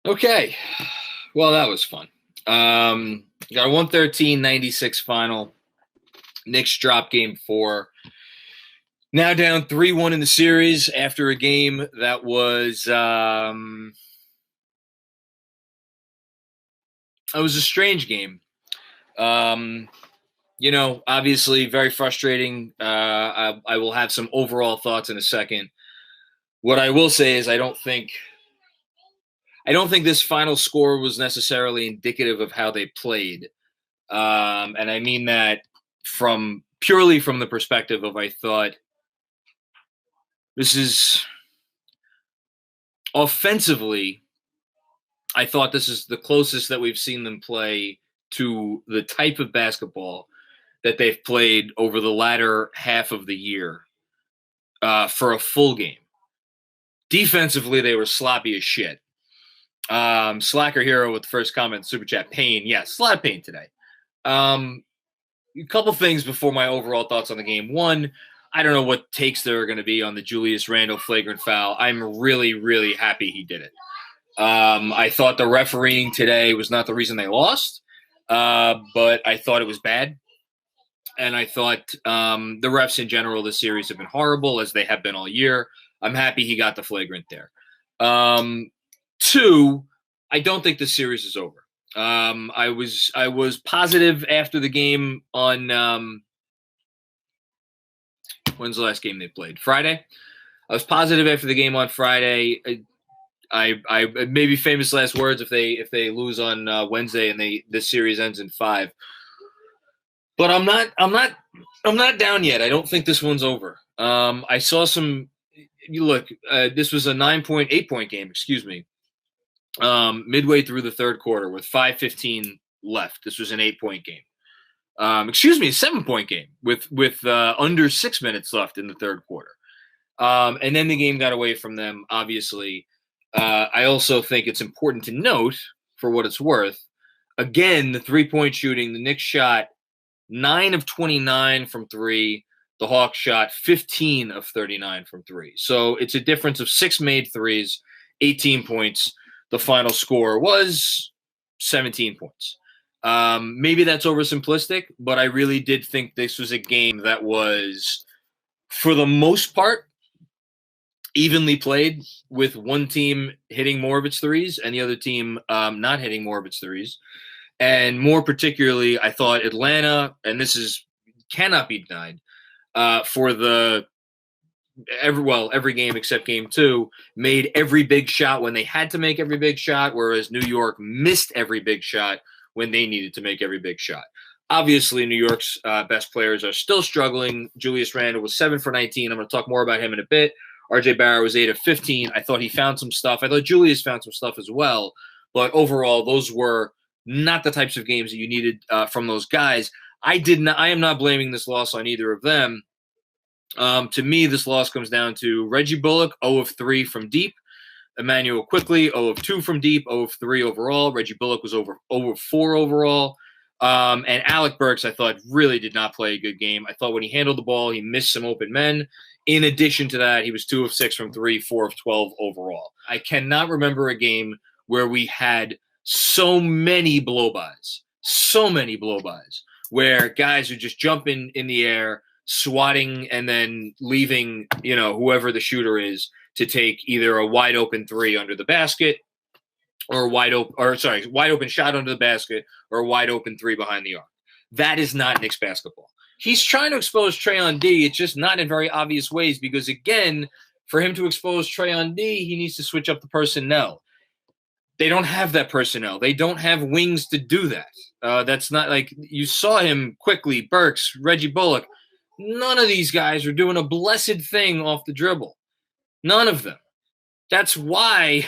Okay. Well, that was fun. Got a 113-96 final. Knicks drop game 4. Now down 3-1 in the series after a game that was it was a strange game. Obviously very frustrating. I will have some overall thoughts in a second. What I will say is I don't think this final score was necessarily indicative of how they played. And I mean that purely from the perspective of I thought this is offensively, I thought this is the closest that we've seen them play to the type of basketball that they've played over the latter half of the year for a full game. Defensively, they were sloppy as shit. Slacker Hero with the first comment, Super Chat, pain. Yes, a lot of pain today. A couple things before my overall thoughts on the game. One, I don't know what takes there are going to be on the Julius Randle flagrant foul. I'm really, really happy he did it. I thought the refereeing today was not the reason they lost, but I thought it was bad. And I thought the refs in general this series have been horrible, as they have been all year. I'm happy he got the flagrant there. Two, I don't think the series is over. I was positive after the game on when's the last game they played? Friday. I was positive after the game on Friday. I maybe famous last words if they lose on Wednesday and this series ends in 5. But I'm not down yet. I don't think this one's over. I saw some. You look. This was a 8-point game. Excuse me. Midway through the third quarter with 5:15 left. This was an 8-point game. A 7-point game with under 6 minutes left in the third quarter. And then the game got away from them, obviously. I also think it's important to note, for what it's worth, again, the 3-point shooting, the Knicks shot 9 of 29 from 3. The Hawks shot 15 of 39 from 3. So it's a difference of 6 made threes, 18 points. The final score was 17 points. Maybe that's oversimplistic, but I really did think this was a game that was, for the most part, evenly played, with one team hitting more of its threes and the other team not hitting more of its threes. And more particularly, I thought Atlanta, and this cannot be denied, for every game except game 2, made every big shot when they had to make every big shot, whereas New York missed every big shot when they needed to make every big shot. Obviously, New York's best players are still struggling. Julius Randle was 7 for 19. I'm going to talk more about him in a bit. RJ Barrett was 8 of 15. I thought he found some stuff. I thought Julius found some stuff as well. But overall, those were not the types of games that you needed from those guys. I am not blaming this loss on either of them. To me, this loss comes down to Reggie Bullock, 0 of 3 from deep. Emmanuel Quickley, 0 of 2 from deep, 0 of 3 overall. Reggie Bullock was over 4 overall. And Alec Burks, I thought, really did not play a good game. I thought when he handled the ball, he missed some open men. In addition to that, he was 2 of 6 from 3, 4 of 12 overall. I cannot remember a game where we had so many blow-bys, where guys would just jump in the air, swatting and then leaving, whoever the shooter is to take either a wide open 3 under the basket or wide open shot under the basket or a wide open 3 behind the arc. That is not Knicks basketball. He's trying to expose Trey on D. It's just not in very obvious ways because, again, for him to expose Trey on D, he needs to switch up the personnel. They don't have that personnel. They don't have wings to do that. That's not like you saw him quickly, Burks, Reggie Bullock. None of these guys are doing a blessed thing off the dribble. None of them. That's why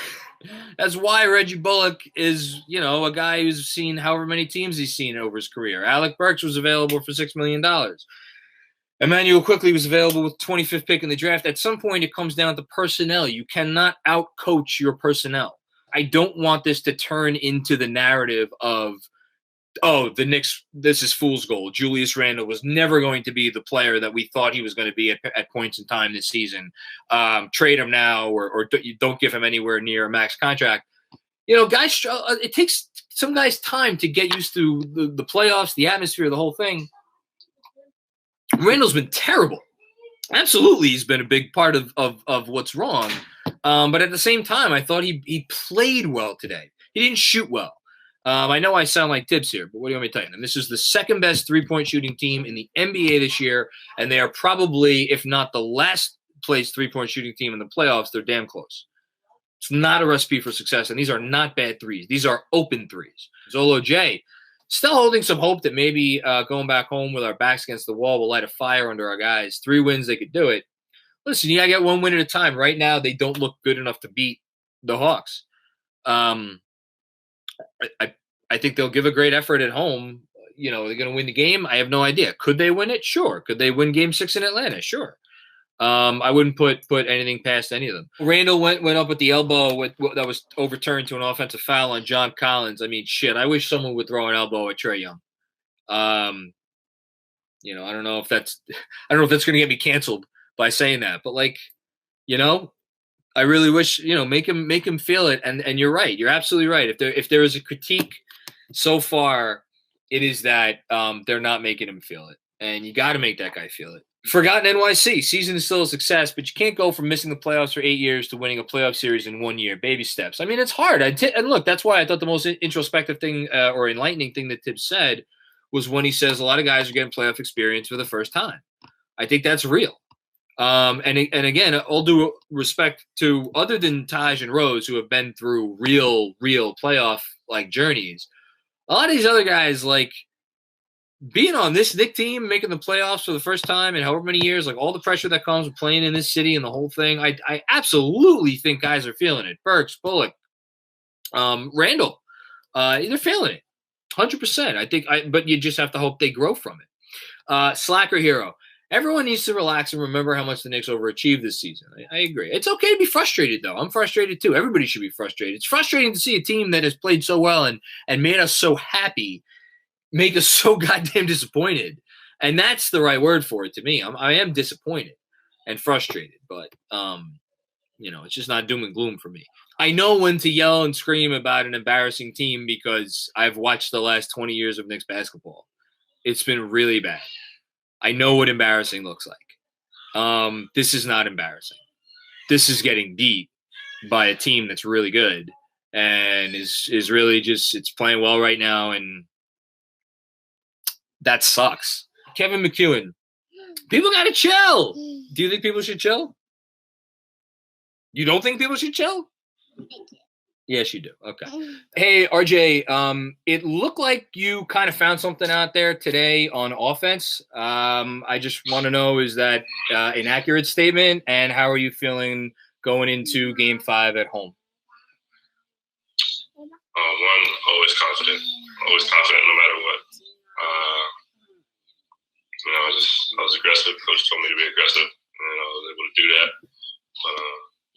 Reggie Bullock is, a guy who's seen however many teams he's seen over his career. Alec Burks was available for $6 million. Emmanuel Quickley was available with 25th pick in the draft. At some point, it comes down to personnel. You cannot out-coach your personnel. I don't want this to turn into the narrative of, the Knicks, this is fool's gold. Julius Randle was never going to be the player that we thought he was going to be at points in time this season. Trade him now or don't give him anywhere near a max contract. Guys, it takes some guys time to get used to the playoffs, the atmosphere, the whole thing. Randall's been terrible. Absolutely, he's been a big part of what's wrong. But at the same time, I thought he played well today. He didn't shoot well. I know I sound like Tibbs here, but what do you want me to tell you? And this is the second best three-point shooting team in the NBA this year, and they are probably, if not the last place three-point shooting team in the playoffs, they're damn close. It's not a recipe for success, and these are not bad threes. These are open threes. Zolo J, still holding some hope that maybe going back home with our backs against the wall will light a fire under our guys. 3 wins, they could do it. Listen, you got to get 1 win at a time. Right now, they don't look good enough to beat the Hawks. I think they'll give a great effort at home. They're going to win the game. I have no idea. Could they win it? Sure. Could they win Game 6 in Atlanta? Sure. I wouldn't put anything past any of them. Randall went up with the elbow that was overturned to an offensive foul on John Collins. I mean, shit. I wish someone would throw an elbow at Trae Young. I don't know if that's going to get me canceled by saying that, but I really wish, make him feel it. And you're right. You're absolutely right. If there is a critique so far, it is that they're not making him feel it. And you got to make that guy feel it. Forgotten NYC. Season is still a success, but you can't go from missing the playoffs for 8 years to winning a playoff series in 1 year. Baby steps. I mean, it's hard. And look, that's why I thought the most introspective thing or enlightening thing that Tibbs said was when he says a lot of guys are getting playoff experience for the first time. I think that's real. And again, all due respect to other than Taj and Rose, who have been through real playoff journeys, a lot of these other guys being on this Knicks team, making the playoffs for the first time in however many years, all the pressure that comes with playing in this city and the whole thing. I absolutely think guys are feeling it. Burks, Bullock, Randall, they're feeling it, 100%. I think, but you just have to hope they grow from it. Slacker Hero. Everyone needs to relax and remember how much the Knicks overachieved this season. I agree. It's okay to be frustrated, though. I'm frustrated, too. Everybody should be frustrated. It's frustrating to see a team that has played so well and made us so happy make us so goddamn disappointed. And that's the right word for it to me. I am disappointed and frustrated, but, it's just not doom and gloom for me. I know when to yell and scream about an embarrassing team because I've watched the last 20 years of Knicks basketball. It's been really bad. I know what embarrassing looks like. This is not embarrassing. This is getting beat by a team that's really good and is really just, it's playing well right now, and that sucks. Kevin McEwen. People got to chill. Do you think people should chill? You don't think people should chill? Yes, you do. Okay. Hey, RJ, it looked like you kind of found something out there today on offense. I just want to know, is that an accurate statement? And how are you feeling going into Game 5 at home? One, always confident no matter what. I was aggressive. Coach told me to be aggressive, and I was able to do that.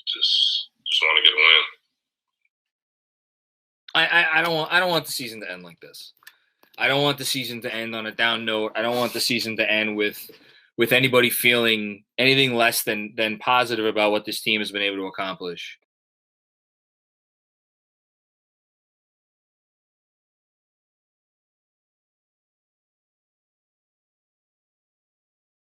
Just want to get a win. I don't want the season to end like this. I don't want the season to end on a down note. I don't want the season to end with anybody feeling anything less than positive about what this team has been able to accomplish.